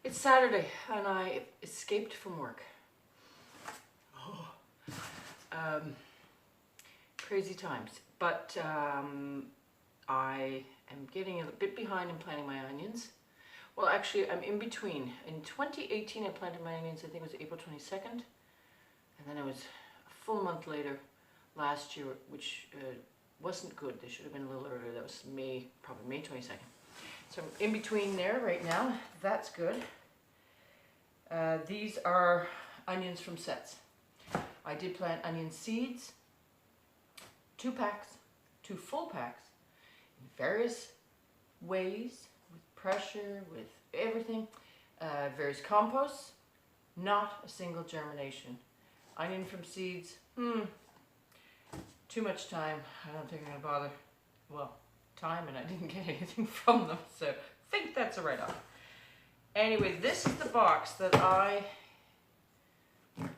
It's Saturday and I escaped from work. Oh. Crazy times, but I am getting a bit behind in planting my onions. Well, actually, I'm in between. In 2018, I planted my onions, I think it was April 22nd, and then it was a full month later last year, which wasn't good. They should have been a little earlier. That was May, probably May 22nd. So I'm in between there right now. That's good. These are onions from sets. I did plant onion seeds, 2 packs, 2 full packs, in various ways, with pressure, with everything, various composts, not a single germination. Onion from seeds, too much time. I don't think I'm going to bother. Well, time, and I didn't get anything from them, so I think that's a write-off. Anyway, this is the box that I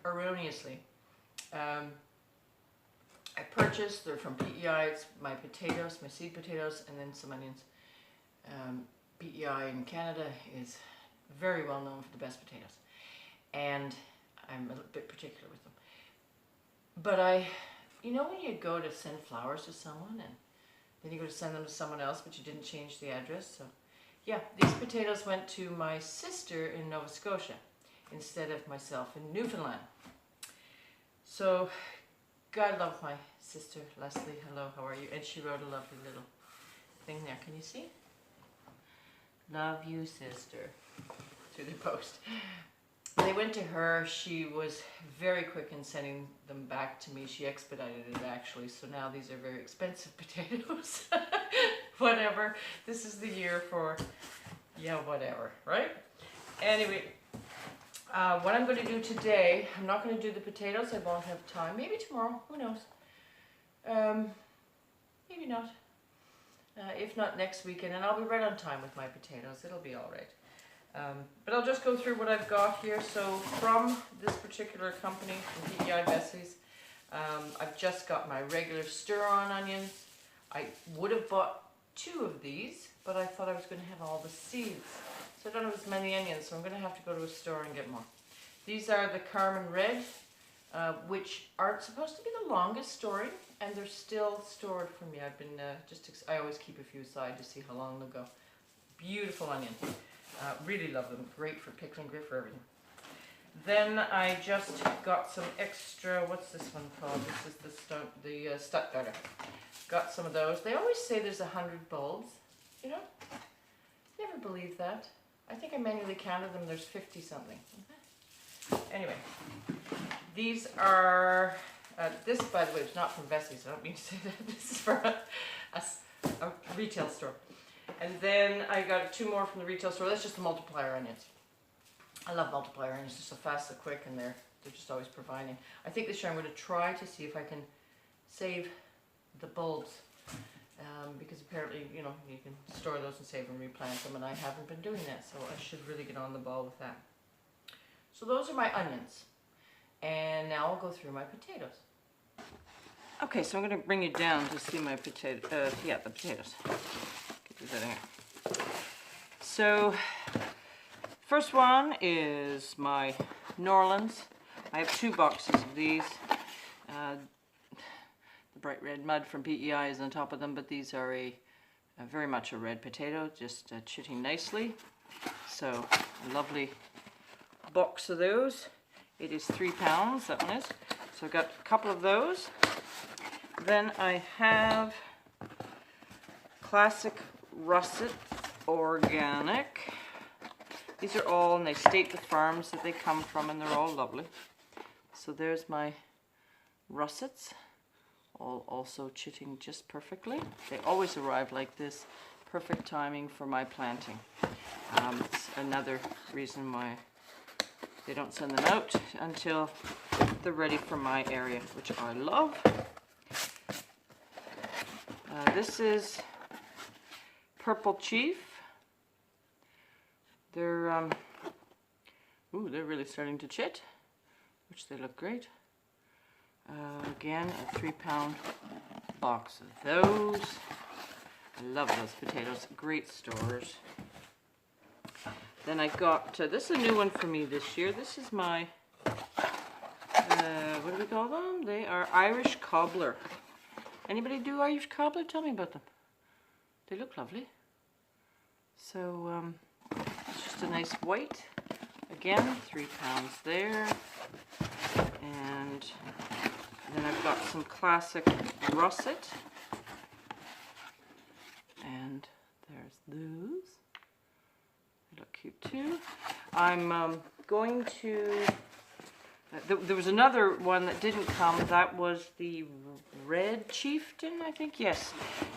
erroneously I purchased. They're from PEI. It's my potatoes, my seed potatoes, and then some onions. PEI in Canada is very well known for the best potatoes, and I'm a little bit particular with them. But you know when you go to send flowers to someone and then you go to send them to someone else, but you didn't change the address? So yeah, these potatoes went to my sister in Nova Scotia instead of myself in Newfoundland. So God love my sister, Leslie. Hello, how are you? And she wrote a lovely little thing there. Can you see? Love you, sister. Through the post. They went to her. She was very quick in sending them back to me. She expedited it, actually. So now these are very expensive potatoes. Whatever. This is the year for, yeah, whatever, right? Anyway, what I'm going to do today, I'm not going to do the potatoes. I won't have time. Maybe tomorrow. Who knows? Maybe not. If not next weekend, and I'll be right on time with my potatoes. It'll be all right. But I'll just go through what I've got here. So from this particular company, from PEI Bessie's, I've just got my regular stir-on onions. I would have bought 2 of these, but I thought I was going to have all the seeds. So I don't have as many onions, so I'm going to have to go to a store and get more. These are the Carmen Red, which aren't supposed to be the longest storing, and they're still stored for me. I've been I always keep a few aside to see how long they'll go. Beautiful onion. Really love them. Great for pickling, great for everything. Then I just got some extra, what's this one called? This is the Stuttgarter. Got some of those. They always say there's 100 bulbs, you know? Never believed that. I think I manually counted them, there's 50 something. Anyway, these are, this by the way is not from Bessie's, I don't mean to say that. This is from a retail store. And then I got 2 more from the retail store. That's just the multiplier onions. I love multiplier onions, they're so fast, so quick, and they're just always providing. I think this year I'm going to try to see if I can save the bulbs. Because apparently, you know, you can store those and save and replant them, and I haven't been doing that, so I should really get on the ball with that. So those are my onions, and now I'll go through my potatoes. Okay, so I'm going to bring you down to see my potato. The potatoes. Get that in here. So, first one is my Norlands. I have 2 boxes of these. The bright red mud from PEI is on top of them, but these are very much a red potato, just chitting nicely. So a lovely box of those. It is 3 pounds, that one is. So I've got a couple of those. Then I have classic russet organic. These are all, and they state the farms that they come from, and they're all lovely. So there's my russets. All also chitting just perfectly. They always arrive like this. Perfect timing for my planting. It's another reason why they don't send them out until they're ready for my area, which I love. This is Purple Chief. They're they're really starting to chit, which they look great. Again, a 3-pound box of those. I love those potatoes, great storage. Then I got, this is a new one for me this year. This is my, what do we call them? They are Irish cobbler. Anybody do Irish cobbler? Tell me about them. They look lovely. So it's just a nice white. Again, 3 pounds there. And then I've got some classic russet. And there's those. They look cute too. I'm going to... there was another one that didn't come. That was the Red Chieftain, I think. Yes,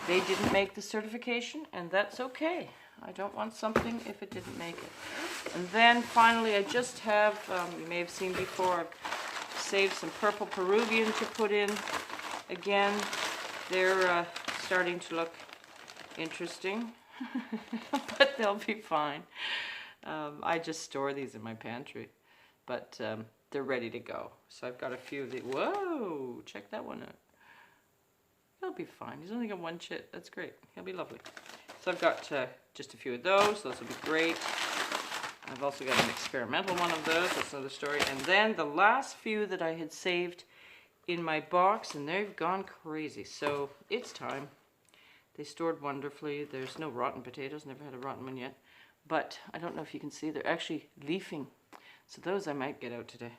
they didn't make the certification, and that's okay. I don't want something if it didn't make it. And then finally, I just have, you may have seen before, I've saved some purple Peruvian to put in. Again, they're starting to look interesting, but they'll be fine. I just store these in my pantry, but they're ready to go. So I've got a few of these. Whoa, check that one out. He'll be fine. He's only got 1 chit. That's great. He'll be lovely. So I've got just a few of those. Those will be great. I've also got an experimental one of those. That's another story. And then the last few that I had saved in my box, and they've gone crazy. So it's time. They stored wonderfully. There's no rotten potatoes. Never had a rotten one yet. But I don't know if you can see. They're actually leafing. So those I might get out today.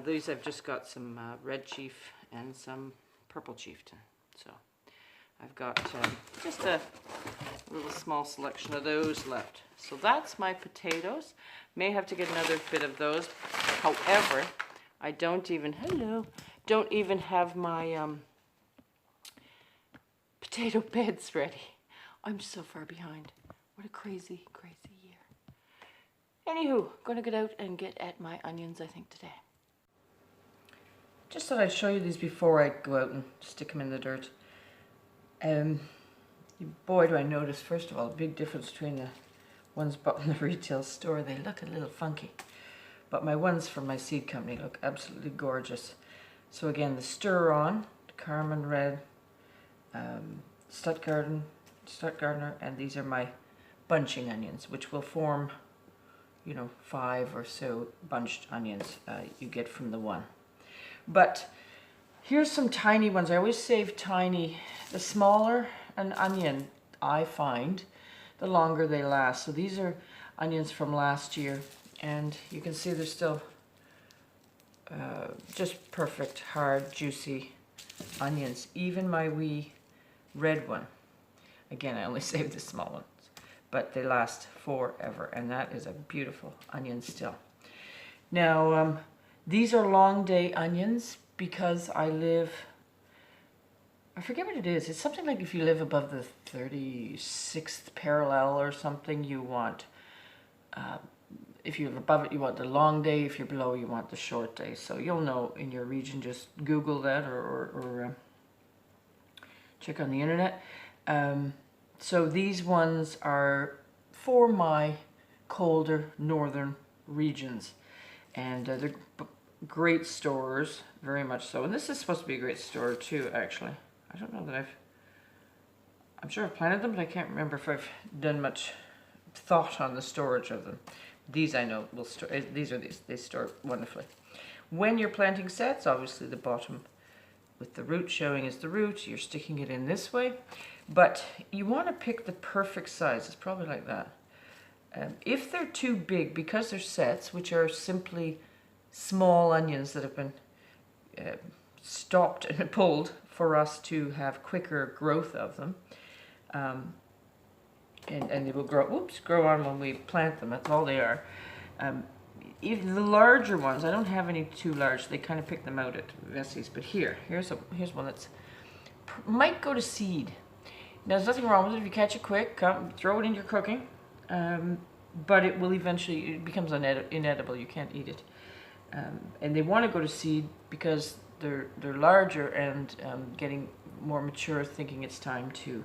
These I've just got some Red Chief and some Purple Chieftain. So I've got just a little small selection of those left. So that's my potatoes. May have to get another bit of those. However, I don't even, don't even have my potato beds ready. I'm so far behind. What a crazy, crazy year. Anywho, going to get out and get at my onions, I think, today. Just thought I'd show you these before I go out and stick them in the dirt. Boy, do I notice, first of all, a big difference between the ones bought in the retail store. They look a little funky. But my ones from my seed company look absolutely gorgeous. So again, the Stir-On, the Carmen Red, Stuttgartner, and these are my bunching onions, which will form, you know, 5 or so bunched onions you get from the one. But here's some tiny ones. I always save tiny. The smaller an onion, I find, the longer they last. So these are onions from last year, and you can see they're still just perfect, hard, juicy onions. Even my wee red one. Again, I only saved the small ones, but they last forever, and that is a beautiful onion still. Now, these are long day onions because I live, I forget what it is. It's something like if you live above the 36th parallel or something, you want, if you're above it, you want the long day. If you're below, you want the short day. So you'll know in your region, just Google that or check on the internet. So these ones are for my colder northern regions, and they're great storers, very much so. And this is supposed to be a great storer too, actually. I don't know that I'm sure I've planted them, but I can't remember if I've done much thought on the storage of them. These I know will store, they store wonderfully. When you're planting sets, obviously the bottom with the root showing is the root, you're sticking it in this way, but you want to pick the perfect size. It's probably like that. If they're too big, because they're sets, which are simply small onions that have been stopped and pulled for us to have quicker growth of them, and they will grow on when we plant them. That's all they are. Even the larger ones, I don't have any too large. They kind of pick them out at Vessie's. But here's one that's might go to seed. Now, there's nothing wrong with it. If you catch it quick, throw it in your cooking. But it will eventually, it becomes inedible. You can't eat it. And they want to go to seed because they're larger and getting more mature, thinking it's time to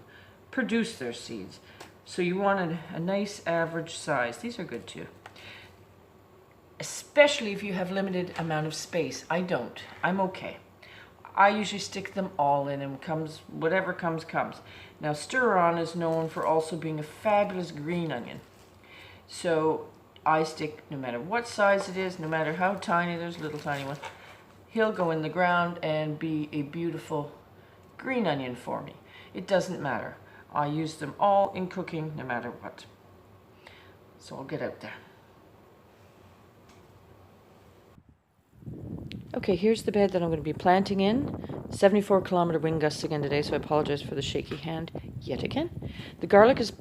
produce their seeds. So you want a nice average size. These are good too. Especially if you have limited amount of space. I don't. I'm okay. I usually stick them all in, and whatever comes, comes. Now, Stir-On is known for also being a fabulous green onion. So I stick, no matter what size it is, no matter how tiny, there's a little tiny one, he'll go in the ground and be a beautiful green onion for me. It doesn't matter. I use them all in cooking, no matter what. So I'll get out there. Okay, here's the bed that I'm going to be planting in. 74-kilometer wind gusts again today, so I apologize for the shaky hand yet again. The garlic is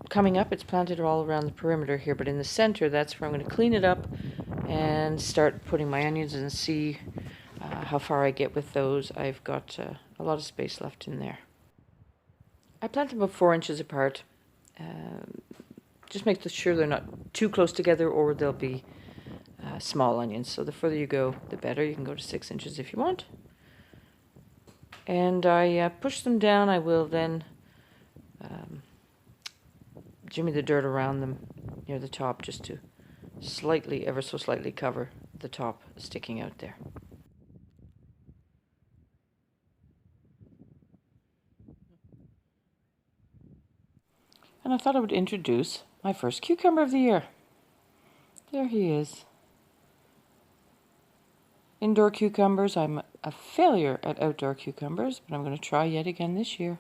coming up. It's planted all around the perimeter here, but in the center, that's where I'm going to clean it up and start putting my onions and see how far I get with those. I've got a lot of space left in there. I plant them about 4 inches apart. Just make sure they're not too close together or they'll be small onions. So the further you go, the better. You can go to 6 inches if you want. And I push them down. I will then jimmy the dirt around them near the top just to slightly, ever so slightly cover the top sticking out there. And I thought I would introduce my first cucumber of the year. There he is. Indoor cucumbers. I'm a failure at outdoor cucumbers, but I'm going to try yet again this year.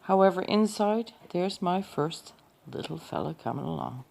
However, inside, there's my first little fella coming along.